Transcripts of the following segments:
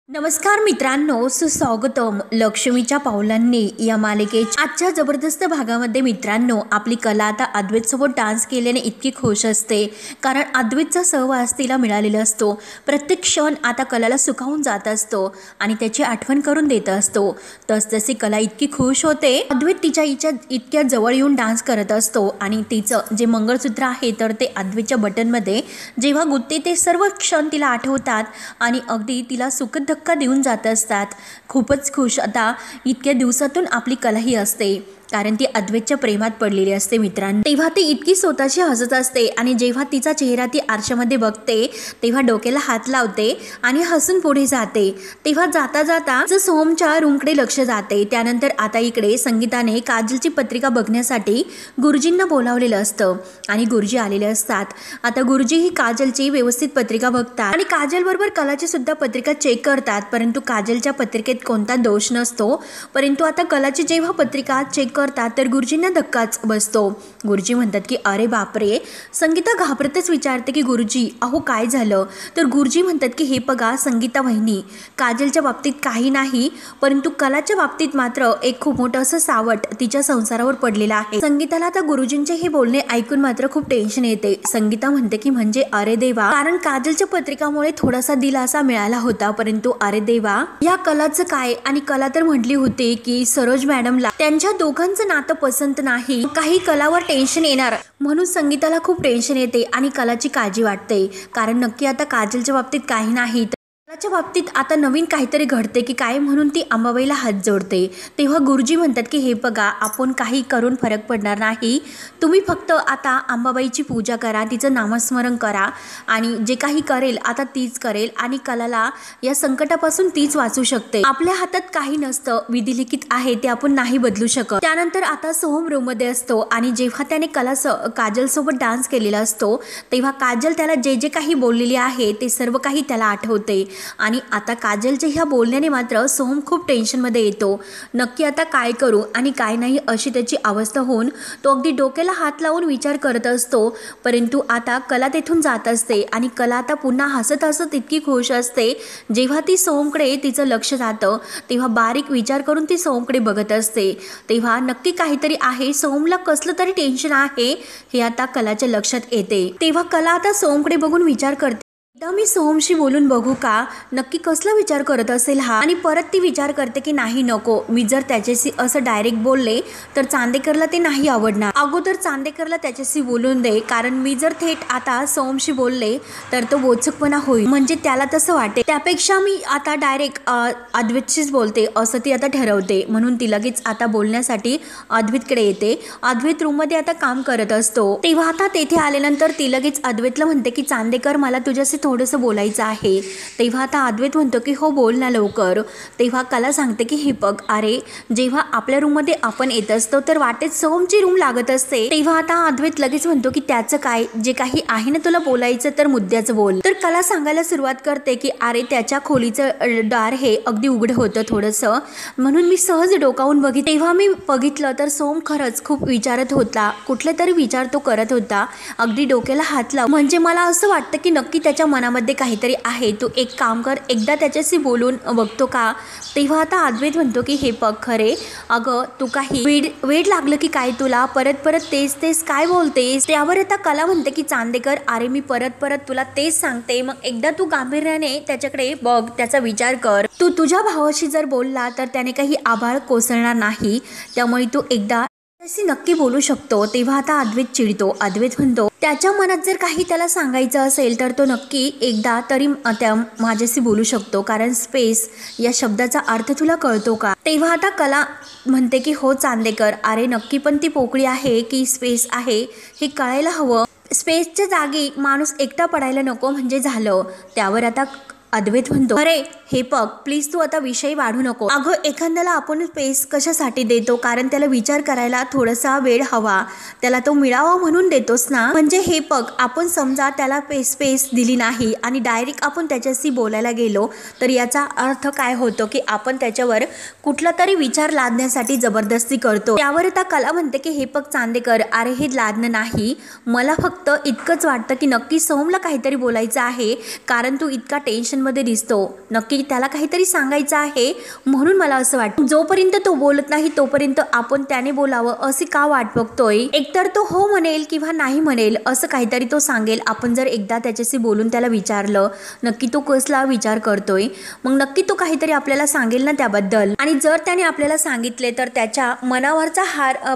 नमस्कार मित्रांनो, सुस्वागतम लक्ष्मीच्या पावलांनी या मालिकेच्या आजच्या जबरदस्त भागामध्ये मित्रांनो, आपली कला आता अद्वैत सोबत डान्स केल्याने इतकी खुश असते, कारण अद्वैतचा सहवास तिला मिळालेला असतो। प्रत्येक क्षण आता कलाला सुखावून जात असतो आणि त्याची आठवण करून देत असतो। तसतशी कला इतकी खुश होते, अद्वैत तिच्या इतक्या जवळ येऊन डान्स करत असतो आणि तिचं जे मंगळसूत्र आहे तर ते अद्वैतच्या बटनमध्ये जेव्हा गुंतते ते सर्व क्षण तिला आठवतात आणि अगदी तिला सुखद धक्का देऊन जात असतात। खूपच खुश आता इतक्या दिवसातून आपली कलाही असते, कारण ती अद्वैतच्या प्रेमात पडलेली असते मित्रांनो। तेव्हा ती इतकी स्वतःशी हसत असते आणि जेव्हा तिचा चेहरा ती आरशामध्ये बघते तेव्हा डोक्याला हात लावते आणि हसून पुढे जाते। तेव्हा जाता जाता सोहमच्या रूमकडे लक्ष जाते। त्यानंतर आता इकडे संगीताने काजलची पत्रिका बघण्यासाठी गुरुजींना बोलावलेलं असतं आणि गुरुजी आलेले असतात। आता गुरुजी ही काजलची व्यवस्थित पत्रिका बघतात आणि काजल बरोबर कलाची सुद्धा पत्रिका चेक करतात, परंतु काजलच्या पत्रिकेत कोणता दोष नसतो। परंतु आता कलाची जेव्हा पत्रिका चेक करतात तर गुरुजींना धक्काच बसतो। गुरुजी म्हणतात की अरे बापरे। संगीता घाबरतच विचारते की गुरुजी अहो काय झालं। तर गुरुजी म्हणतात की हे बघा संगीता वहिनी, काजलच्या बाबतीत काही नाही, परंतु कलाच्या बाबतीत मात्र एक खूप मोठं असं सावट तिच्या संसारावर पडलेलं आहे। संगीताला आता गुरुजींचे हे बोलणे ऐकून मात्र खूप टेन्शन येते। संगीता म्हणते की म्हणजे अरे देवा, कारण काजलच्या पत्रिकामुळे थोडासा दिलासा मिळाला होता, परंतु अरे देवा या कलाचं काय। आणि कला तर म्हटली होती की सरोज मॅडमला त्यांच्या दोघांचं नातं पसंत नाही, काही कलावर टेन्शन येणार, म्हणून संगीताला खूप टेन्शन येते आणि कलाची काळजी वाटते, कारण नक्की आता काजलच्या बाबतीत काही नाही कलाच्या बाबतीत आता नवीन काहीतरी घडते की काय, म्हणून ती अंबाबाईला हात जोडते। तेव्हा गुरुजी म्हणतात की हे बघा आपण काही करून फरक पडणार नाही, तुम्ही फक्त आता अंबाबाईची पूजा करा, तिचं नामस्मरण करा आणि जे काही करेल आता तीच करेल आणि कलाला या संकटापासून तीच वाचू शकते। आपल्या हातात काही नसतं, विधिलिखित आहे ते आपण नाही बदलू शकत। त्यानंतर आता सोहम रूममध्ये असतो आणि जेव्हा त्याने काजल सोबत डान्स केलेला असतो तेव्हा काजल त्याला जे जे काही बोललेली आहे ते सर्व काही त्याला आठवते आणि आता काजलच्या ह्या बोलण्याने मात्र सोहम खूप टेन्शनमध्ये येतो। नक्की आता काय करू आणि काय नाही अशी त्याची अवस्था होऊन तो अगदी डोक्याला हात लावून विचार करत असतो। परंतु आता कला तेथून जात असते आणि कला आता पुन्हा हसत हसत इतकी खुश असते। जेव्हा ती सोहमकडे तिचं लक्ष जातं तेव्हा बारीक विचार करून ती सोहमकडे बघत असते। तेव्हा नक्की काहीतरी आहे, सोहमला कसलं तरी टेन्शन आहे हे आता कलाच्या लक्षात येते। तेव्हा कला आता सोहमकडे बघून विचार करते, एकदा मी सोहमशी बोलून बघू का, नक्की कसला विचार करत असेल हा। आणि परत ती विचार करते की नाही नको, मी जर त्याच्याशी असं डायरेक्ट बोलले तर चांदेकरला ते नाही आवडणार, अगोदर चांदेकरला त्याच्याशी बोलून दे, कारण मी जर थेट आता सोहमशी बोलले तर तो बोचकपणा होईल, म्हणजे त्याला तसं वाटेल, त्यापेक्षा मी आता डायरेक्ट अद्वैतशीच बोलते असं ती आता ठरवते। म्हणून ती लगेच आता बोलण्यासाठी अद्वैतकडे येते। अद्वैत रूममध्ये आता काम करत असतो। तेव्हा आता तेथे आल्यानंतर ती लगेच अद्वैतला म्हणते की चांदेकर मला तुझ्याशी थोडंसं बोलायचं आहे। तेव्हा आता अद्वैत म्हणतो की हो बोल ना लवकर। तेव्हा कला सांगते की हे बघ, अरे जेव्हा आपल्या रूममध्ये आपण येत असतो तर वाटेत सोहमची रूम लागत असते। तेव्हा आता अद्वैत लगेच म्हणतो की त्याचं काय, जे काही आहे ना तुला बोलायचं तर मुद्द्याचं बोल। तर कला सांगायला सुरुवात करते की अरे त्याच्या खोलीचं दार हे अगदी उघडं होतं थोडंसं, म्हणून मी सहज डोकावून तेव्हा मी बघितलं तर सोहम खरंच खूप विचारत होता, कुठले तरी विचार तो करत होता, अगदी डोक्याला हात लाव, म्हणजे मला असं वाटतं की नक्की त्याच्या मनामध्ये काहीतरी आहे, तू एक काम कर एकदा त्याच्याशी बोलून बघतो का। तेव्हा आता अद्वैत म्हणतो की हे बघ खरे, अगं तू काही वेड लागलं की काय तुला, परत परत तेच काय बोलतेस। त्यावर आता कला म्हणते की चांदेकर अरे मी परत तुला तेच सांगते, मग एकदा तू गांभीर्याने त्याच्याकडे बघ, त्याचा विचार कर, तू तुझ्या भावाशी जर बोलला तर त्याने काही आभाळ कोसळणार नाही, त्यामुळे तू एकदा नक्की बोलू शकतो। तेव्हा आता अद्वैत चिडतो। अद्वैत म्हणतो त्याच्या मनात जर काही त्याला सांगायचं असेल तर तो नक्की एकदा तरी माझ्याशी बोलू शकतो, कारण स्पेस या शब्दाचा अर्थ तुला कळतो का। तेव्हा आता कला म्हणते की हो चांदेकर, अरे नक्की पण ती पोकळी आहे की स्पेस आहे हे कळायला हवं, स्पेसच्या जागी माणूस एकटा पडायला नको म्हणजे झालं। त्यावर आता अद्वैत म्हणतो अरे हे बघ प्लीज तू आता विषय वाढू नको, अगं एखाद्याला आपण स्पेस कशासाठी देतो, कारण त्याला विचार करायला थोडासा वेळ हवा, त्याला तो मिळावा म्हणून देतोस ना, म्हणजे हे बघ आपण समजा त्याला स्पेस दिली नाही आणि डायरेक्ट आपण त्याच्याशी बोलायला गेलो तर याचा अर्थ काय होतो की आपण त्याच्यावर कुठला तरी विचार लादण्यासाठी जबरदस्ती करतो। त्यावर आता कला म्हणते की हे बघ चांदेकर, अरे हे लादणं नाही, मला फक्त इतकंच वाटतं की नक्की सोहमला काहीतरी बोलायचं आहे, कारण तू इतका टेन्शन टेन्शनमध्ये दिसतो, नक्की त्याला काहीतरी सांगायचं आहे म्हणून मला असं वाटतं जोपर्यंत तो बोलत नाही तोपर्यंत आपण त्याने बोलावं असे का वाट बघतोय. एकतर तो हो म्हणेल किंवा नाही म्हणेल, असं काहीतरी तो सांगेल. आपण जर एकदा त्याच्याशी बोलून त्याला विचारलं नक्की तो कसला विचार करतोय, मग नक्की तो काहीतरी आपल्याला सांगेल ना त्याबद्दल. आणि जर त्याने आपल्याला सांगितले तर त्याच्या मनावरचा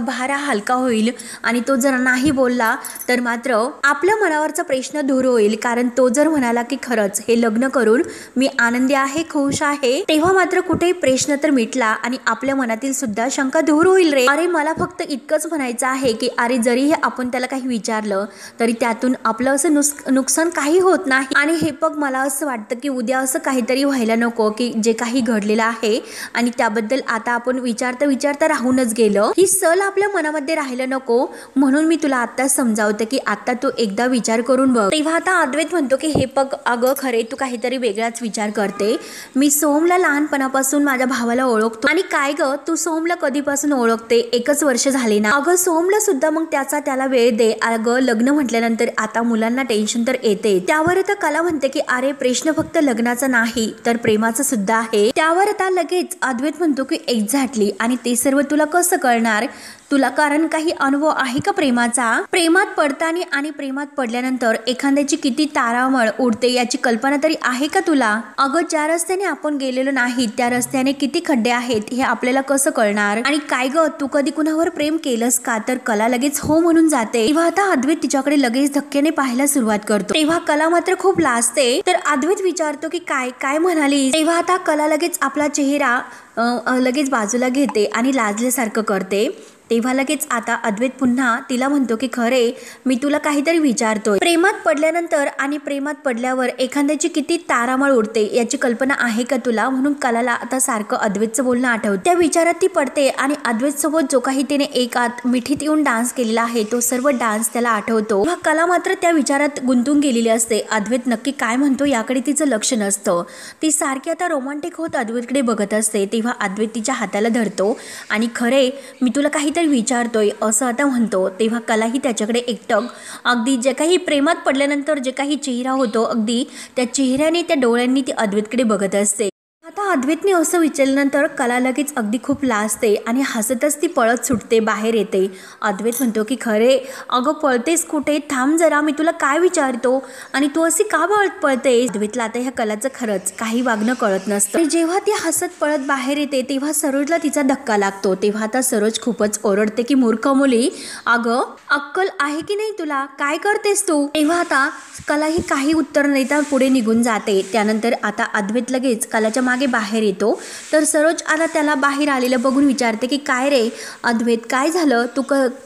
भार हलका होईल. आणि तो जर नाही बोलला तर मात्र आपल्या मनावरचा प्रश्न दूर होईल. कारण तो जर म्हणाला की खरंच हे लग्न करून मी आनंदी आहे, खुश आहे, तेव्हा मात्र कुठेही प्रश्न तर मिटला आणि आपल्या मनातील सुद्धा शंका दूर होईल रे. अरे मला फक्त इतकंच म्हणायचं आहे की अरे जरीही आपण त्याला काही विचारलं तरी त्यातून आपलं असं नुकसान काही होत नाही. आणि हे बघ मला असं वाटतं की उद्या असं काहीतरी व्हायला नको की जे काही घडलेलं आहे आणि त्याबद्दल आता आपण विचारता राहूनच गेलं, ही सल आपल्या मनामध्ये राहायला नको. म्हणून मी तुला आता समजावते की आता तू एकदा विचार करून बघ. तेव्हा आता अद्वैत म्हणतो की हे बघ अगं खरे तू काहीतरी वेगळाच विचार करते. मी सोहमला लहानपणापासून माझ्या भावाला ओळखतो. आणि काय ग तू सोहमला कधीपासून ओळखते? 1 वर्ष झाले ना. अगं सोहमला सुद्धा मग त्याला वेळ दे. अगं लग्न म्हटल्यानंतर आता मुलांना टेन्शन तर येते. त्यावर आता कला म्हणते की अरे प्रश्न फक्त लग्नाचा नाही तर प्रेमाचा सुद्धा आहे. त्यावर आता लगेच अद्वैत म्हणतो की एक्झॅक्टली, आणि ते सर्व तुला कसं कळणार? तुला कारण काही अनुभव आहे का प्रेमाचा? प्रेमात पडताना आणि प्रेमात पडल्यानंतर एखाद्याची किती तारामळ उडते याची कल्पना तरी आहे का तुला? अगं ज्या रस्त्याने आपण गेलेलो नाही त्या रस्त्याने किती खड्डे आहेत हे आपल्याला कसं कळणार? आणि काय ग तू कधी कुणावर प्रेम केलंस का? तर कला लगेच हो म्हणून जाते. तेव्हा आता अद्वैत तिच्याकडे लगेच धक्क्याने पाहायला सुरुवात करतो. तेव्हा कला मात्र खूप लाजते. तर अद्वैत विचारतो की काय म्हणाली? तेव्हा आता कला लगेच आपला चेहरा लगेच बाजूला घेते आणि लाजल्यासारखं करते. तेव्हा लगेच आता अद्वैत पुन्हा तिला म्हणतो की खरे मी तुला काहीतरी विचारतोय. प्रेमात पडल्यानंतर आणि प्रेमात पडल्यावर एखाद्याची किती तारामळ उडते याची कल्पना आहे का तुला? म्हणून कलाला आता सारखं अद्वैतचं बोलणं आठवतं. त्या विचारात ती पडते आणि अद्वैत सोबत जो काही तिने एकात मिठीत येऊन डान्स केलेला आहे तो सर्व डान्स त्याला आठवतो. कला मात्र त्या विचारात गुंतून गेलेली असते. अद्वैत नक्की काय म्हणतो याकडे तिचं लक्ष नसतं. ती सारखी आता रोमॅन्टिक होत अद्वैतकडे बघत असते. तेव्हा अद्वैत तिच्या हाताला धरतो आणि खरे मी तुला काहीतरी विचारतोय असं आता म्हणतो. तेव्हा कलाही त्याच्याकडे एकटक अगदी जे काही प्रेमात पडल्यानंतर जे काही चेहरा होतो अगदी त्या चेहऱ्याने त्या डोळ्यांनी ती अद्वैतकडे बघत असते. आता अद्वैतने असं विचारल्यानंतर कला लगेच अगदी खूप लाजते आणि हसतच ती पळत सुटते, बाहेर येते. अद्वैत म्हणतो की खरे अगं पळतेस कुठे? थांब जरा, मी तुला काय विचारतो आणि तू अशी का पळते? अद्वैतला आता ह्या कलाचं खरंच काही वागणं कळत नसतं. आणि जेव्हा ती हसत पळत बाहेर येते तेव्हा सरोजला तिचा धक्का लागतो. तेव्हा आता सरोज खूपच ओरडते की मूर्ख मुली, अगं अक्कल आहे की नाही तुला? काय करतेस तू? तेव्हा आता कला ही काही उत्तर न देता पुढे निघून जाते. त्यानंतर आता अद्वैत लगेच कलाच्या मागे बाहेर येतो. तर सरोज आता त्याला बाहेर आलेलं बघून विचारते की काय रे अद्वैत, काय झालं? तू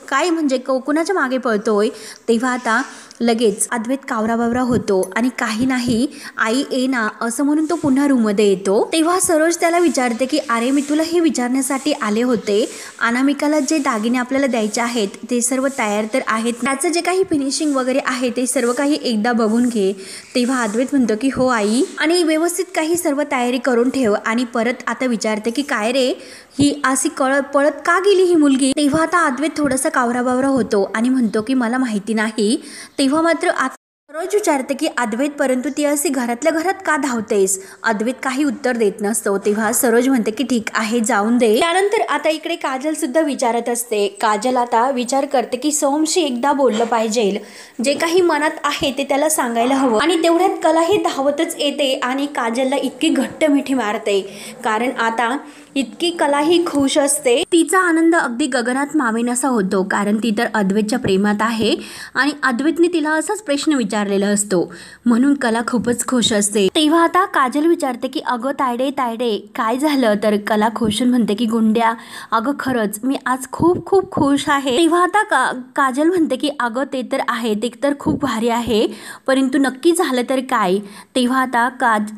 काय म्हणजे कुणाच्या मागे पळतोय? तेव्हा आता लगेच अद्वैत कावराबावरा होतो आणि काही नाही आई ये ना असं म्हणून तो पुन्हा रूममध्ये येतो. तेव्हा सरोज त्याला विचारते की अरे मी तुला हे विचारण्यासाठी आले होते, अनामिकाला जे दागिने आपल्याला द्यायचे आहेत ते सर्व तयार तर आहेत, त्याचं जे काही फिनिशिंग वगैरे आहे ते सर्व काही एकदा बघून घे. तेव्हा अद्वैत म्हणतो की हो आई, आणि व्यवस्थित काही सर्व तयारी करून ठेव. आणि परत आता विचारते की काय रे ही अशी पळत का गेली ही मुलगी? तेव्हा आता अद्वैत थोडासा कावराबावरा होतो आणि म्हणतो की मला माहिती नाही. तेव्हा मात्र सरोज विचारते की अद्वैत परंतु ती अशी घरातल्या घरात का धावतेस? अद्वैत काही उत्तर देत नसतो. तेव्हा सरोज म्हणते की ठीक आहे जाऊन दे. त्यानंतर आता इकडे काजल सुद्धा विचारत असते. काजल आता विचार करते की सोहमशी एकदा बोललं पाहिजे, जे काही मनात आहे ते त्याला सांगायला हवं. आणि तेवढ्यात कला ही धावतच येते आणि काजलला इतकी घट्ट मिठी मारते. कारण आता इतकी कला ही खुश असते, तिचा आनंद अगदी गगनात मावेनासा होतो. कारण ती तर अद्वैतच्या प्रेमात आहे आणि अद्वैतने तिला असाच प्रश्न विचारलेला असतो, म्हणून कला खूपच खुश असते. तेव्हा आता काजल विचारते की अगं तायडे काय झालं? तर कला खुशून म्हणते की गुंड्या अगं खरंच मी आज खूप खूप खुश आहे. तेव्हा आता काजल म्हणते की अगं ते तर आहे, ते तर खूप भारी आहे, परंतु नक्की झालं तर काय? तेव्हा आता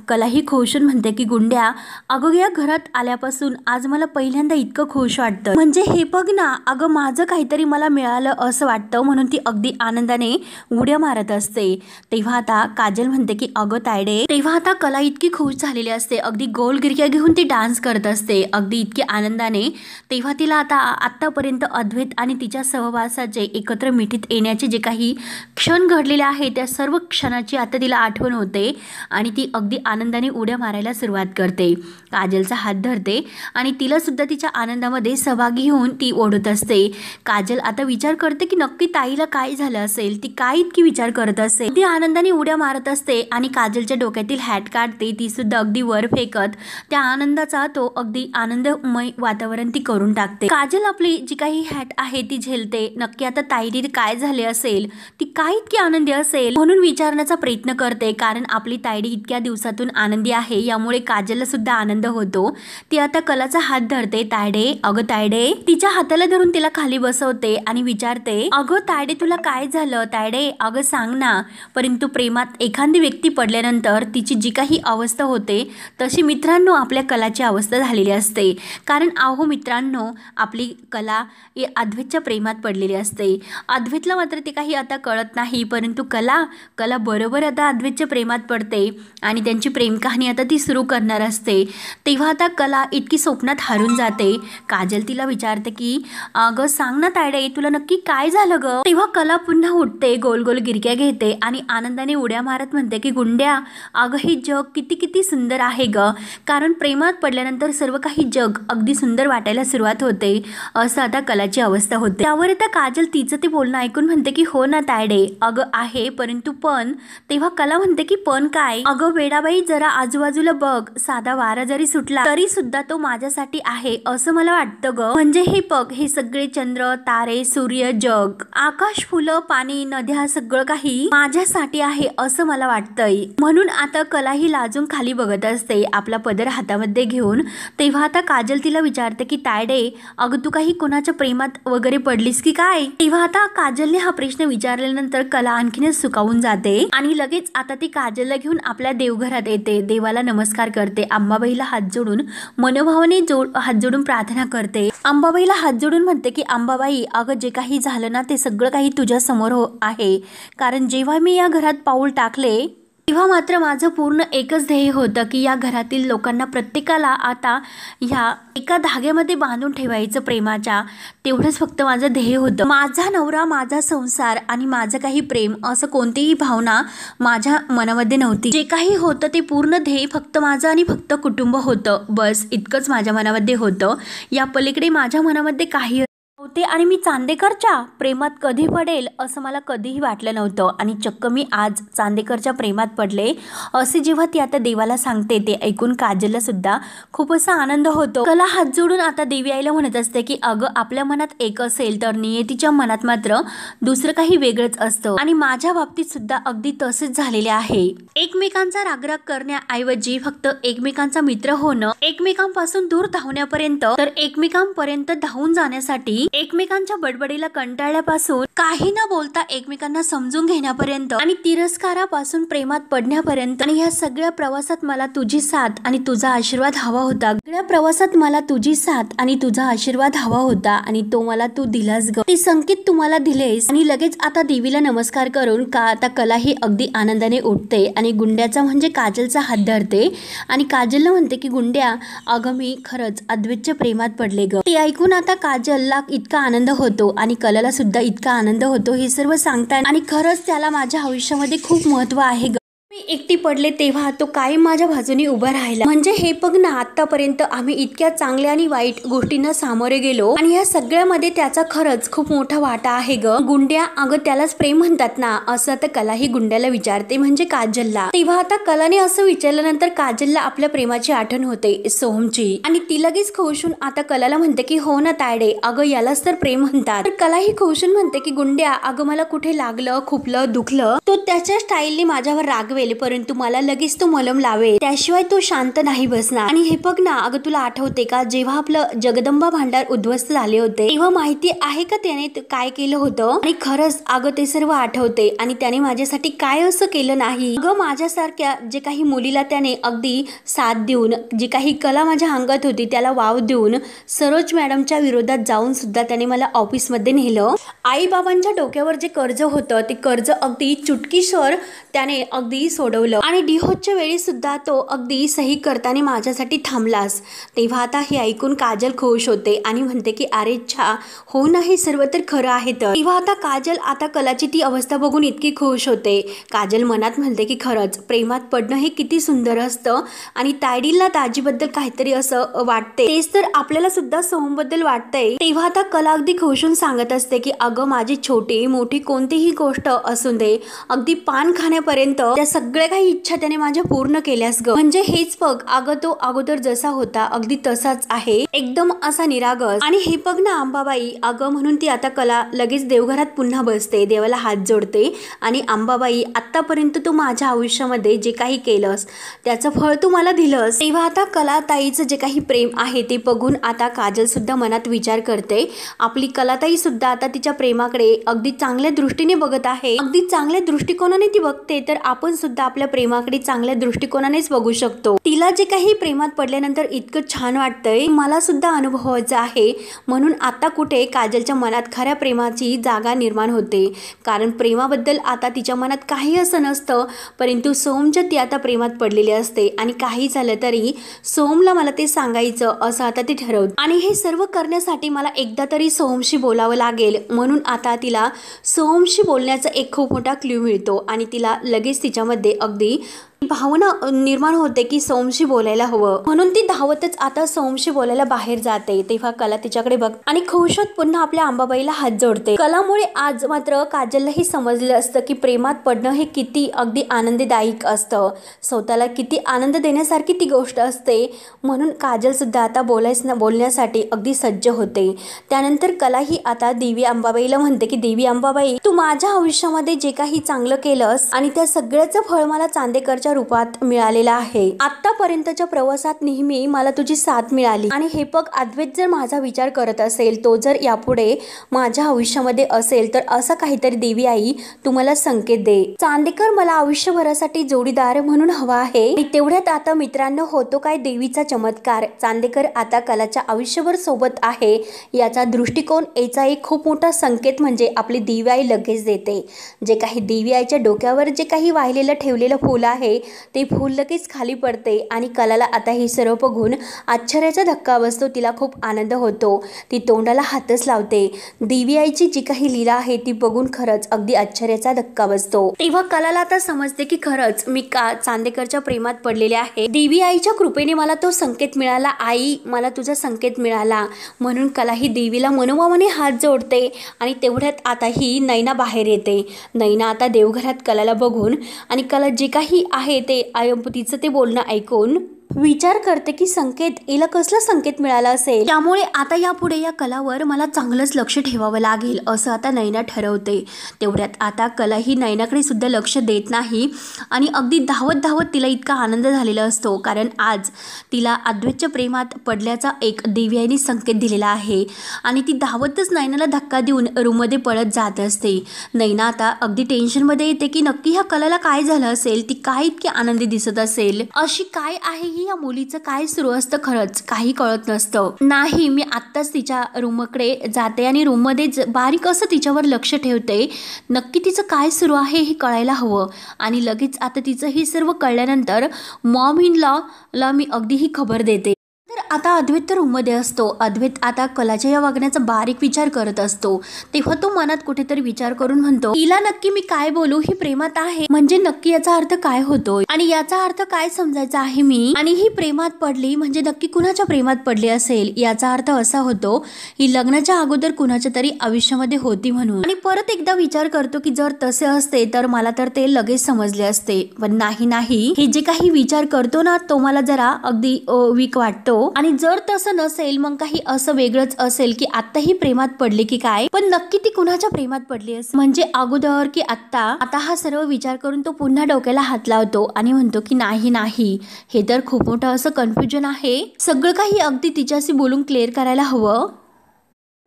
कला ही खुशून म्हणते की गुंड्या अगं या घरात आल्यापासून आज मला पहिल्यांदा इतकं खुश वाटतं. म्हणजे हे बघ ना अगं माझं काहीतरी मला मिळालं असं वाटतं, म्हणून ती अगदी आनंदाने उड्या मारत असते. तेव्हा आता काजल म्हणते की अगं तायडे. तेव्हा आता कला इतकी खुश झालेली असते, अगदी गोल गिरक्या घेऊन ती डान्स करत असते अगदी इतकी आनंदाने. तेव्हा तिला आता आतापर्यंत अद्वैत आणि तिच्या सहवासाचे एकत्र मिठीत येण्याचे जे काही क्षण घडलेले आहे त्या सर्व क्षणाची आता तिला आठवण होते आणि ती अगदी आनंदाने उड्या मारायला सुरुवात करते. काजलचा हात धरते आणि तिला सुद्धा तिच्या आनंदामध्ये सहभागी होऊन ती ओढत असते. काजल आता विचार करते की नक्की ताईला काय झालं असेल, ती काय इतकी विचार करत असेल. ती आनंदाने उड्या मारत असते आणि काजलच्या डोक्यातील हॅट काढते, ती सुद्धा अगदी वर फेकत त्या आनंदाचा तो अगदी आनंदमय वातावरण ती करून टाकते. काजल आपली जी काही हॅट आहे ती झेलते. नक्की आता ताईला काय झाले असेल, ती काय इतकी आनंदी असेल म्हणून विचारण्याचा प्रयत्न करते, कारण आपली ताईडी इतक्या दिवसातून आनंदी आहे यामुळे काजलला सुद्धा आनंद होतो. ती आता कलाचा हात धरते. तायडे, अगं तायडे, तिच्या हाताला धरून तिला खाली बसवते आणि विचारते, अगं तायडे तुला काय झालं तायडे, अगं सांग ना. परंतु प्रेमात एखादी व्यक्ती पडल्यानंतर तिची जी काही अवस्था होते तशी मित्रांनो आपल्या कलाची अवस्था झालेली असते. कारण अहो मित्रांनो, आपली कला ही अद्वैतच्या प्रेमात पडलेली असते. अद्वैतला मात्र ते काही आता कळत नाही, परंतु कला बरोबर आता अद्वैतच्या प्रेमात पडते आणि त्यांची प्रेम कहाणी आता ती सुरू करणार असते. तेव्हा आता कला इतकी स्वप्नात हरून जाते. काजल तिला विचारते की अगं सांग ना तायडे, तुला नक्की काय झालं ग. तेव्हा कला पुन्हा उठते, गोल गोल गिरक्या घेते आणि आनंदाने उड्या मारत म्हणते की गुंड्या, अगं हे जग किती किती सुंदर आहे ग. कारण प्रेमात पडल्यानंतर सर्व काही जग अगदी सुंदर वाटायला सुरुवात होते, असं आता कलाची अवस्था होते. त्यावर आता काजल तिचं ते बोलणं ऐकून म्हणते की हो ना तायडे, अगं आहे परंतु पण. तेव्हा कला म्हणते की पण काय. अगं वेडाबाई, जरा आजूबाजूला बघ, साधा वारा जरी सुटला तरी सुद्धा तो माझ्यासाठी आहे असं मला वाटतं ग. म्हणजे हे बघ, हे सगळे चंद्र तारे सूर्य जग आकाश फुलं पाणी नद्या सगळं काही माझ्यासाठी आहे असं मला वाटतंय. म्हणून आता कला ही लाजून खाली बघत असते आपला पदर हातामध्ये घेऊन. तेव्हा आता काजल तिला विचारते की तायडे, अगं तू काही कोणाच्या प्रेमात वगैरे पडलीस की काय. तेव्हा आता काजलने हा प्रश्न विचारल्यानंतर कला आणखीनच सुकावून जाते आणि लगेच आता ती काजलला घेऊन आपल्या देवघरात येते. देवाला नमस्कार करते, अंबाबाईला हात जोडून मनोभावाने हात जोडून प्रार्थना करते. अंबाबाईला हात जोडून म्हणते की अंबाबाई, अगं जे काही झालं ना ते सगळं काही तुझ्या समोर आहे. कारण जेव्हा मी या घरात पाऊल टाकले तेव्हा मात्र माझं पूर्ण एकच ध्येय होतं की या घरातील लोकांना प्रत्येकाला आता ह्या एका धाग्यामध्ये बांधून ठेवायचं प्रेमाच्या. तेवढंच फक्त माझं ध्येय होतं. माझा नवरा, माझा संसार आणि माझं काही प्रेम असं कोणतीही भावना माझ्या मनामध्ये नव्हती. जे काही होतं ते पूर्ण ध्येय फक्त माझं आणि फक्त कुटुंब होतं. बस इतकंच माझ्या मनामध्ये होतं. या पलीकडे माझ्या मनामध्ये काही होते आणि मी चांदेकरच्या प्रेमात कधी पडेल असं मला कधीही वाटलं नव्हतं आणि चक्क मी आज चांदेकरच्या प्रेमात पडले असे जेव्हा ती आता देवाला सांगते ते ऐकून काजलला सुद्धा खूप असा आनंद होतो. कला हात जोडून आता देवी आईला म्हणत असते की अगं आपल्या मनात एक असेल तर नियतीच्या मनात मात्र दुसरं काही वेगळंच असतं आणि माझ्या बाबतीत सुद्धा अगदी तसेच झालेले आहे. एकमेकांचा रागराग करण्याऐवजी फक्त एकमेकांचा मित्र होणं, एकमेकांपासून दूर धावण्यापर्यंत तर एकमेकांपर्यंत धावून जाण्यासाठी, एकमेकांच्या बडबडीला कंटाळल्यापासून काही न बोलता एकमेकांना समजून घेण्यापर्यंत आणि तिरस्कारापासून प्रेमात पडण्यापर्यंत. आणि ह्या सगळ्या प्रवासात मला तुझी साथ आणि तुझा आशीर्वाद हवा होता. सगळ्या प्रवासात मला तुझी साथ आणि तुझा आशीर्वाद हवा होता आणि तो मला तू दिलास ग. ते संकेत तुम्हाला दिलेस. आणि लगेच आता देवीला नमस्कार करून आता कला ही अगदी आनंदाने उठते आणि गुंड्याचा म्हणजे काजलचा हात धरते आणि काजलला म्हणते की गुंड्या, अगं मी खरंच अद्वैतच्या प्रेमात पडले ग. ते ऐकून आता काजलला इतका आनंद होतो आणि कलाला सुद्धा इतका आनंद होतो हे सर्व सांगतात. आणि खरंच त्याला माझ्या आयुष्यामध्ये खूप महत्त्व आहे ग. मी एकटी पडले तेव्हा तो कायम माझ्या बाजूने उभा राहिला. म्हणजे हे बघ ना, आतापर्यंत आम्ही इतक्या चांगल्या आणि वाईट गोष्टींना सामोरे गेलो आणि या सगळ्यामध्ये त्याचा खरंच खूप मोठा वाटा आहे ग. गुंड्या, अगं त्यालाच प्रेम म्हणतात ना, असं आता कला ही गुंड्याला विचारते म्हणजे काजलला. तेव्हा आता कलाने असं विचारल्यानंतर काजलला आपल्या प्रेमाची आठवण होते, सोहमची. आणि ती लगेच खुशून आता कलाला म्हणते की हो ना तायडे, अगं यालाच तर प्रेम म्हणतात. तर कला ही खुशून म्हणते की गुंड्या, अगं मला कुठे लागलं, खुपलं, दुखलं तो त्याच्या स्टाईलने माझ्यावर रागवेल मारेल परंतु मला लगेच तो मलम लावेल, त्याशिवाय तो शांत नाही बसणार. आणि हे बघ ना, अगं तुला आठवते का जेव्हा आपलं जगदंबा भांडार उद्ध्वस्त झाले होते तेव्हा माहिती आहे का त्याने काय केलं होतं? आणि खरंच अगं ते सर्व आठवते. आणि त्याने माझ्यासाठी काय असं केलं नाही. अगं माझ्यासारख्या जे काही मुलीला त्याने अगदी साथ देऊन, जी काही कला माझ्या अंगात होती त्याला वाव देऊन सरोज मॅडमच्या विरोधात जाऊन सुद्धा त्याने मला ऑफिसमध्ये नेलं. आई बाबांच्या डोक्यावर जे कर्ज होतं ते कर्ज अगदी चुटकीसर त्याने अगदी सोडवलं. आणि डिहोच्या वेळी सुद्धा तो अगदी सही करताना माझ्यासाठी थांबलास. तेव्हा आता हे ऐकून काजल खुश होते आणि म्हणते की अरे छा, हो ना, हे सर्व तर खरं आहे. तर तेव्हा आता काजल आता कलाची ती अवस्था बघून इतकी खुश होते. काजल मनात म्हणते की खरंच प्रेमात पडणं हे किती सुंदर असतं. आणि तायडीला दाजीबद्दल काहीतरी असं वाटते, तेच तर आपल्याला सुद्धा सोहमबद्दल वाटतंय. तेव्हा आता कला अगदी खुशून सांगत असते की अगं माझी छोटी मोठी कोणतीही गोष्ट असून दे, अगदी पान खाण्यापर्यंत त्या सगळ्या काही इच्छा त्याने माझ्या पूर्ण केल्यास ग. म्हणजे हेच बघ, अगं तो अगोदर जसा होता अगदी तसाच आहे, एकदम असा निरागस. आणि हे बघ ना अंबाबाई, अगं म्हणून ती आता कला लगेच देवघरात पुन्हा बसते, देवाला हात जोडते आणि अंबाबाई आतापर्यंत तू माझ्या आयुष्यामध्ये जे काही केलंस त्याचं फळ तू मला दिलंस. तेव्हा आता कलाताईचं जे काही प्रेम आहे ते बघून आता काजल सुद्धा मनात विचार करते, आपली कलाताई सुद्धा आता तिच्या प्रेमाकडे अगदी चांगल्या दृष्टीने बघत आहे, अगदी चांगल्या दृष्टिकोनाने ती बघते. तर आपण सुद्धा आपल्या प्रेमाकडे चांगल्या दृष्टिकोनानेच बघू शकतो. तिला जे काही प्रेमात पडल्यानंतर इतकं छान वाटतंय, मला सुद्धा अनुभवायचं आहे. म्हणून आता कुठे काजलच्या मनात खऱ्या प्रेमाची जागा निर्माण होते. कारण प्रेमाबद्दल आता तिच्या मनात काही असं नसतं, परंतु सोमच्या ती आता प्रेमात पडलेली असते. आणि काही झालं तरी सोमला मला ते सांगायचं असं आता ती ठरवते. आणि हे सर्व करण्यासाठी मला एकदा तरी सोमशी बोलावं लागेल. म्हणून आता तिला सोमशी बोलण्याचा एक खूप मोठा क्ल्यू मिळतो आणि तिला लगेच तिच्यामध्ये अगदी भावना निर्माण होते की सोमशी बोलायला हवं. म्हणून ती धावतच आता सोमशी बोलायला बाहेर जाते. तेव्हा कला तिच्याकडे बघ आणि खुश होत पुन्हा आपल्या अंबाबाईला हात जोडते. कलामुळे आज मात्र काजललाही समजलं असतं की प्रेमात पडणं हे किती अगदी आनंददायक असतं, स्वतःला किती आनंद देण्यासारखी ती गोष्ट असते. म्हणून काजल सुद्धा आता बोलण्यासाठी अगदी सज्ज होते. त्यानंतर कलाही आता देवी अंबाबाईला म्हणते की देवी अंबाबाई, तू माझ्या आयुष्यामध्ये जे काही चांगलं केलंस आणि त्या सगळ्याचं फळ मला चांदेकरच्या रूपात मिळालेला आहे. आतापर्यंतच्या प्रवासात नेहमी मला तुझी साथ मिळाली. आणि हे बघ अद्वैत जर माझा विचार करत असेल, तो जर यापुढे माझ्या आयुष्यामध्ये असेल तर असं काहीतरी देवी आई तू मला संकेत दे. चांदेकर मला आयुष्यभरासाठी जोडीदार म्हणून हवा आहे. तेवढ्यात आता मित्रांनो होतो काय देवीचा चमत्कार. चांदेकर आता कलाच्या आयुष्यभर सोबत आहे याचा दृष्टिकोन, याचा एक खूप मोठा संकेत म्हणजे आपली देवी आई लगेच देते. जे काही देवी आईच्या डोक्यावर जे काही वाहिलेलं ठेवलेलं फूल आहे ते फूल लगेच खाली पडते. आणि कलाला आता हे सर्व बघून आश्चर्याचा धक्का बसतो. तिला खूप आनंद होतो. ती तोंडाला हातच लावते. देवी आईची जी काही लीला आहे ती बघून खरंच अगदी आश्चर्याचा धक्का बसतो. तेव्हा कलाला आता समजते की खरंच मी चांदेकरच्या प्रेमात पडलेले आहे. देवी आईच्या कृपेने मला तो संकेत मिळाला. आई, मला तुझा संकेत मिळाला. म्हणून कला ही देवीला मनोभावाने हात जोडते. आणि तेवढ्यात आता ही नैना बाहेर येते. नैना आता देवघरात कलाला बघून आणि कला जे काही आहे ते तिचं ते बोलणं ऐकून विचार करते की संकेत, हिला कसला संकेत मिळाला असेल, त्यामुळे आता यापुढे या कलावर मला चांगलंच लक्ष ठेवावं लागेल असं आता नैना ठरवते. तेवढ्यात आता कला ही नैनाकडे सुद्धा लक्ष देत नाही आणि अगदी धावत धावत तिला इतका आनंद झालेला असतो कारण आज तिला अद्वैतच्या प्रेमात पडल्याचा एक देवी आईने संकेत दिलेला आहे. आणि ती धावतच नैनाला धक्का देऊन रूममध्ये पळत जात असते. नैना आता अगदी टेन्शनमध्ये येते की नक्की ह्या कलाला काय झालं असेल, ती काय इतकी आनंदी दिसत असेल, अशी काय आहे या मुलीचं काय सुरू असतं, खरंच काही कळत नसतं. नाही, मी आत्ताच तिच्या रूमकडे जाते आणि रूममध्ये बारीक असं तिच्यावर लक्ष ठेवते. नक्की तिचं काय सुरू आहे हे कळायला हवं. आणि लगेच आता तिचं हे सर्व कळल्यानंतर मॉम इन लॉ मी अगदी ही खबर देते. तर आता अद्वैत तर रूममध्ये असतो. अद्वैत आता कलाच्या या वागण्याचा बारीक विचार करत असतो. तेव्हा तो मनात कुठेतरी विचार करून म्हणतो, तिला नक्की मी काय बोलू, ही प्रेमात आहे म्हणजे नक्की याचा अर्थ काय होतोय आणि याचा अर्थ काय समजायचा आहे मी, आणि ही प्रेमात पडली म्हणजे नक्की कुणाच्या प्रेमात पडली असेल, याचा अर्थ असा होतो ही लग्नाच्या अगोदर कुणाच्या तरी आयुष्यामध्ये होती म्हणून. आणि परत एकदा विचार करतो की जर तसे असते तर मला तर ते लगेच समजले असते. पण नाही, हे जे काही विचार करतो ना तो मला जरा अगदी वीक वाटतो. आणि जर तसं नसेल मग काही असं वेगळंच असेल की आत्ताही प्रेमात पडली की काय, पण नक्की ती कुणाच्या प्रेमात पडली असेल, म्हणजे अगोदर की आता हा सर्व विचार करून तो पुन्हा डोक्याला हात लावतो आणि म्हणतो की नाही नाही, हे तर खूप मोठं असं कन्फ्युजन आहे, सगळं काही अगदी तिच्याशी बोलून क्लिअर करायला हवं.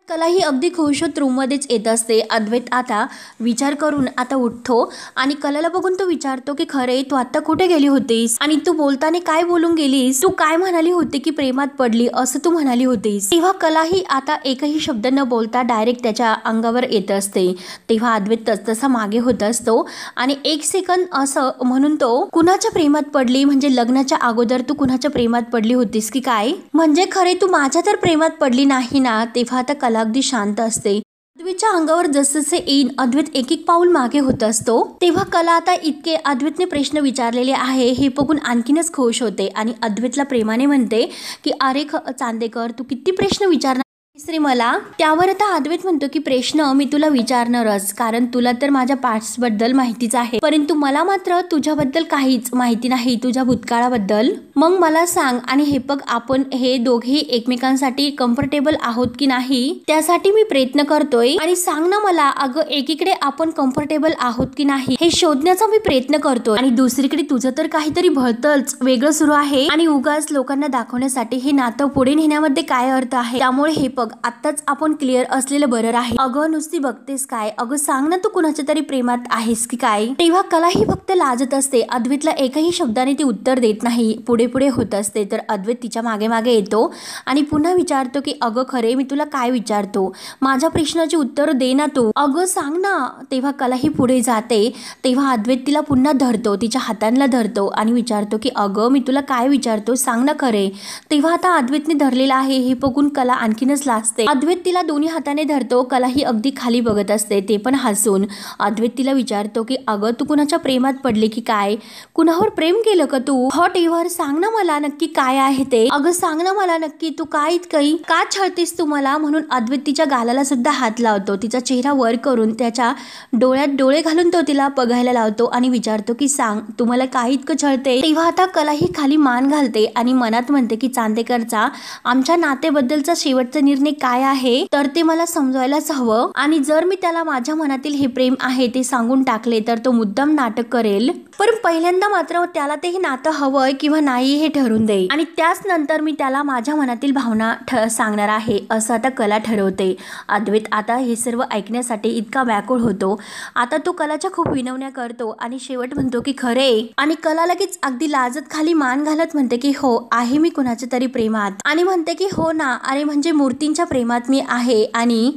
कला ही अगदी खुश होत रूममध्येच येत असते. अद्वैत आता विचार करून आता उठतो आणि कलाला बघून तो विचारतो की खरे तू आता कुठे गेली होतीस आणि तू बोलताना काय बोलून गेलीस, तू काय म्हणाली होती की प्रेमात पडली असं तू म्हणाली होतीस. तेव्हा कला ही आता एकही शब्द न बोलता डायरेक्ट त्याच्या अंगावर येत असते. तेव्हा अद्वैत तसा मागे होत असतो आणि एक सेकंद असं म्हणून तो कुणाच्या प्रेमात पडली, म्हणजे लग्नाच्या अगोदर तू कुणाच्या प्रेमात पडली होतीस की काय, म्हणजे खरे तू माझ्या तर प्रेमात पडली नाही ना. तेव्हा आता कला अगदी शांत असते. अद्वैतच्या अंगावर जसजसे येईन अद्वैत एक एक पाऊल मागे होत असतो. तेव्हा कला आता इतके अद्वैतने प्रश्न विचारलेले आहे हे बघून आणखीनच खुश होते आणि अद्वैतला प्रेमाने म्हणते की अरे चांदेकर, तू किती प्रश्न विचारणार रे मला. त्यावर आता अद्वैत म्हणतो की प्रश्न मी तुला विचारणारच, कारण तुला तर माझ्या पास्ट बद्दल माहितीच आहे, परंतु मला मात्र तुझ्याबद्दल काहीच माहिती नाही, तुझ्या भूतकाळाबद्दल. मग मला सांग, आणि हे बघ आपण हे दोघेही एकमेकांसाठी कम्फर्टेबल आहोत की नाही त्यासाठी मी प्रयत्न करतोय, आणि सांग ना मला अगं एकीकडे आपण कम्फर्टेबल आहोत की नाही हे शोधण्याचा मी प्रयत्न करतोय, आणि दुसरीकडे तुझं तर काहीतरी भलतंच वेगळं सुरू आहे आणि उगाच लोकांना दाखवण्यासाठी हे नातं पुढे नेण्यामध्ये काय अर्थ आहे. त्यामुळे हे बघ आत्ताच आपण क्लिअर असलेलं बरं आहे. अगं नुसती बघतेस काय, अगं सांग ना तू कुणाच्या तरी प्रेमात आहेस की काय. तेव्हा कला ही फक्त लाजत असते. अद्वैतला एकही शब्दाने ती उत्तर देत नाही, पुढे पुढे होत असते. तर अद्वैत तिच्या मागे मागे येतो आणि पुन्हा विचारतो की अगं खरे मी तुला काय विचारतो, माझ्या प्रश्नाची उत्तर दे ना तू, अगं सांग ना. तेव्हा कला ही पुढे जाते. तेव्हा अद्वैत तिला पुन्हा धरतो, तिच्या हातांना धरतो आणि विचारतो की अगं मी तुला काय विचारतो सांग ना खरे. तेव्हा आता अद्वैतने धरलेला आहे हे बघून कला आणखीनच लाजते. अद्वैत तिला दोन्ही हाताने धरतो. कला ही अगदी खाली बघत असते, ते पण हसून. अद्वैत तिला विचारतो की अगं तू कुणाच्या प्रेमात पडली की काय, कुणावर प्रेम केलं का तू, हॉट एव्हर सांग ना मला नक्की काय आहे ते, अगं सांग ना मला नक्की तू काय इतकं का छळतेस तू मला. म्हणून अद्वैत तिच्या गालाला सुद्धा हात लावतो, तिचा चेहरा वर करून त्याच्या डोळ्यात डोळे घालून तो तिला बघायला लावतो आणि विचारतो की सांग तू मला काय इतकं छळते. तेव्हा आता कला ही खाली मान घालते आणि मनात म्हणते की चांदेकरचा आमच्या नातेबद्दलचा शेवटचा निर्णय काय आहे तर ते मला समजवायलाच हवं, आणि जर मी त्याला माझ्या मनातील हे प्रेम आहे ते सांगून टाकले तर तो मुद्दाम नाटक करेल, पण पहिल्यांदा मात्र त्याला ते हे नातं हवंय किंवा नाही हे ठरवून देईल, आणि त्याच नंतर मी त्याला माझ्या मनातील भावना सांगणार आहे असं आता कला ठरवते. अद्वैत आता हे सर्व ऐकण्यासाठी इतका व्याकुळ होतो. आता तो कलाच्या खूप विनवण्या करतो आणि शेवट म्हणतो की खरे, आणि कला लगेच अगदी लाजत खाली मान घालत म्हणते की हो आहे मी कुणाच्या तरी प्रेमात, आणि म्हणते की हो ना, अरे म्हणजे मूर्तींच्या प्रेमात मी आहे, आणि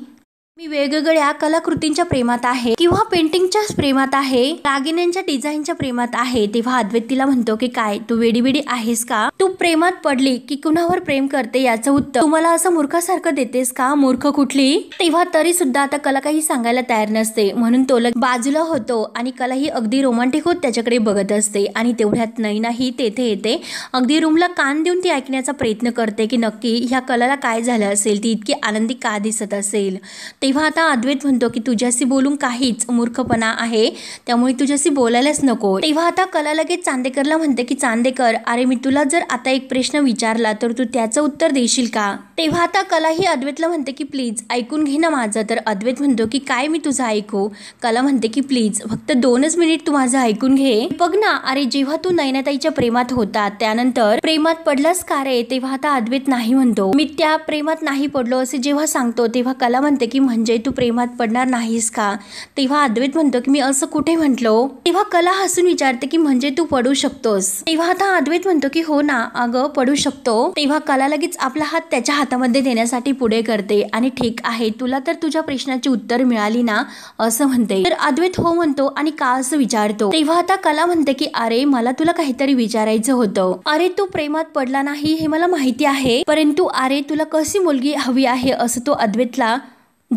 मी वेगवेगळ्या कलाकृतींच्या प्रेमात आहे किंवा पेंटिंगच्या प्रेमात आहे, दागिन्यांच्या डिझाईनच्या प्रेमात आहे. तेव्हा अद्वैत तिला म्हणतो की काय तू वेडी आहेस का, तू प्रेमात पडली की कुणावर प्रेम करते याचं उत्तर तुम्हाला असं मूर्खासारखं देतेस का, मूर्ख कुठली. तेव्हा तरी सुद्धा आता कला काही सांगायला तयार नसते, म्हणून तो बाजूला होतो आणि कला ही अगदी रोमॅन्टिक होत त्याच्याकडे बघत असते. आणि तेवढ्यात नैनाही तेथे येते. अगदी रूमला कान देऊन ती ऐकण्याचा प्रयत्न करते की नक्की ह्या कलाला काय झालं असेल, ती इतकी आनंदी का दिसत असेल. तेव्हा आता अद्वैत म्हणतो की तुझ्याशी बोलून काहीच मूर्खपणा आहे, त्यामुळे तुझ्याशी बोलायलाच नको. तेव्हा आता कला लगेच चांदेकरला म्हणते की चांदेकर, अरे मी तुला जर आता एक प्रश्न विचारला तर तू त्याचं उत्तर देशील का. तेव्हा आता कला ही अद्वैतला म्हणते की प्लीज ऐकून घे ना माझं. तर अद्वैत म्हणतो की काय मी तुझं ऐकू. कला म्हणते की प्लीज फक्त 2च मिनिट तू माझं ऐकून घे. बघ ना, अरे जेव्हा तू नयनाताईच्या प्रेमात होता त्यानंतर प्रेमात पडलास का रे. तेव्हा आता अद्वैत नाही म्हणतो, मी त्या प्रेमात नाही पडलो असे जेव्हा सांगतो तेव्हा कला म्हणते की म्हणजे तू प्रेमात पडणार नाहीस का. तेव्हा अद्वैत म्हणतो की मी असं कुठे म्हटलो. तेव्हा कला हसून विचारते की म्हणजे तू पडू शकतोस. तेव्हा आता अद्वैत म्हणतो की हो ना अगं पडू शकतो. तेव्हा कला लगेच आपला हात त्याच्या हातामध्ये देण्यासाठी पुढे करते आणि ठीक आहे तुला तर तुझ्या प्रश्नाची उत्तर मिळाली ना असं म्हणते. तर अद्वैत हो म्हणतो आणि का असं विचारतो. तेव्हा आता कला म्हणते की अरे मला तुला काहीतरी विचारायचं होतं. अरे तू प्रेमात पडला नाही हे मला माहिती आहे, परंतु अरे तुला कशी मुलगी हवी आहे असं तो अद्वैतला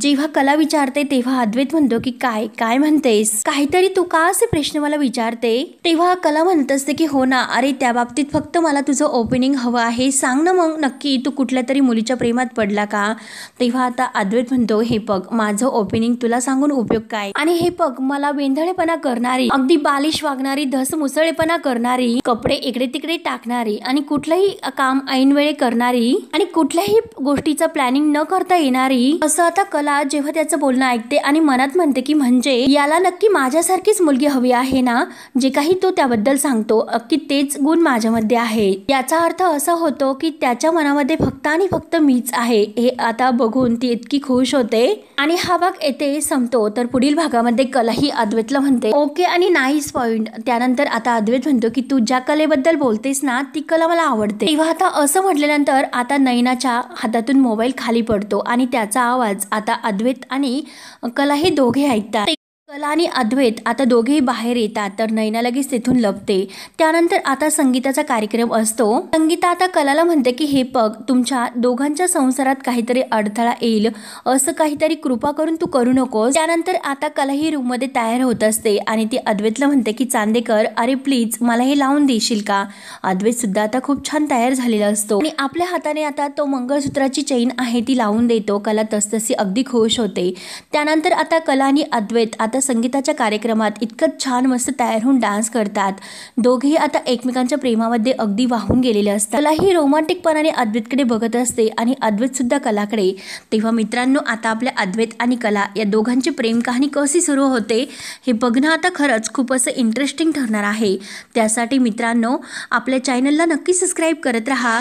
जेव्हा कला विचारते तेव्हा अद्वैत म्हणतो की काय काय म्हणतेस, काहीतरी तू का असे प्रश्न मला विचारते. तेव्हा कला म्हणत असते की हो ना, अरे त्या बाबतीत फक्त मला तुझं ओपनिंग हवं आहे, सांग ना मग नक्की तू कुठल्या तरी मुलीच्या प्रेमात पडला का. तेव्हा आता अद्वैत म्हणतो हे बघ, माझं ओपनिंग तुला सांगून उपयोग काय, आणि हे बघ मला वेंधळेपणा करणारी, अगदी बालिश वागणारी, धसमुसळेपणा करणारी, कपडे इकडे तिकडे टाकणारी आणि कुठलंही काम ऐनवेळी करणारी आणि कुठल्याही गोष्टीचं प्लॅनिंग न करता येणारी, असं आता कला जेव्हा त्याचं बोलणं ऐकते आणि मनात म्हणते की म्हणजे याला नक्की माझ्यासारखीच मुलगी हवी आहे ना, जे काही तो त्याबद्दल सांगतो अगदी तेच गुण माझ्यामध्ये आहे. याचा अर्थ असा होतो की त्याच्या मनामध्ये फक्त आणि फक्त मीच आहे. हे आता बघून ती इतकी खुश होते आणि हा भाग येथे संपतो. तर पुढील भागामध्ये कला ही अद्वैतला म्हणते ओके आणि नाईस पॉइंट. त्यानंतर आता अद्वैत म्हणतो की तू ज्या कलेबद्दल बोलतेस ना ती कला मला आवडते. तेव्हा आता असं म्हटल्यानंतर आता नयनाच्या हातातून मोबाईल खाली पडतो आणि त्याचा आवाज आता अद्वैत आणि कला हे दोघे ऐकतात. कला आणि अद्वैत आता दोघेही बाहेर येतात तर नयना लगेच तिथून लपते. त्यानंतर आता संगीताचा कार्यक्रम असतो. संगीता आता कलाला म्हणते की हे बघ, तुमच्या दोघांच्या संसारात काहीतरी अडथळा येईल असं काहीतरी कृपा करून तू करू नकोस. त्यानंतर आता कला ही रूम मध्ये तयार होत असते आणि ती अद्वैतला म्हणते की चांदेकर अरे प्लीज मला हे लावून देशील का. अद्वैत सुद्धा आता खूप छान तयार झालेला असतो आणि आपल्या हाताने आता तो मंगळसूत्राची चेन आहे ती लावून देतो. कला तसतशी अगदी खुश होते. त्यानंतर आता कला आणि अद्वैत आता संगीताच्या कार्यक्रमात इतकं छान मस्त तयार होऊन डान्स करतात. दोघेही आता एकमेकांच्या प्रेमामध्ये अगदी वाहून गेलेले असतात. कला ही रोमॅन्टिकपणाने अद्वैतकडे बघत असते आणि अद्वैत सुद्धा कलाकडे. तेव्हा मित्रांनो, आता आपल्या अद्वैत आणि कला या दोघांची प्रेम कहाणी कशी सुरू होते हे बघणं आता खरंच खूप असं इंटरेस्टिंग ठरणार आहे. त्यासाठी मित्रांनो आपल्या चॅनलला नक्की सबस्क्राईब करत राहा.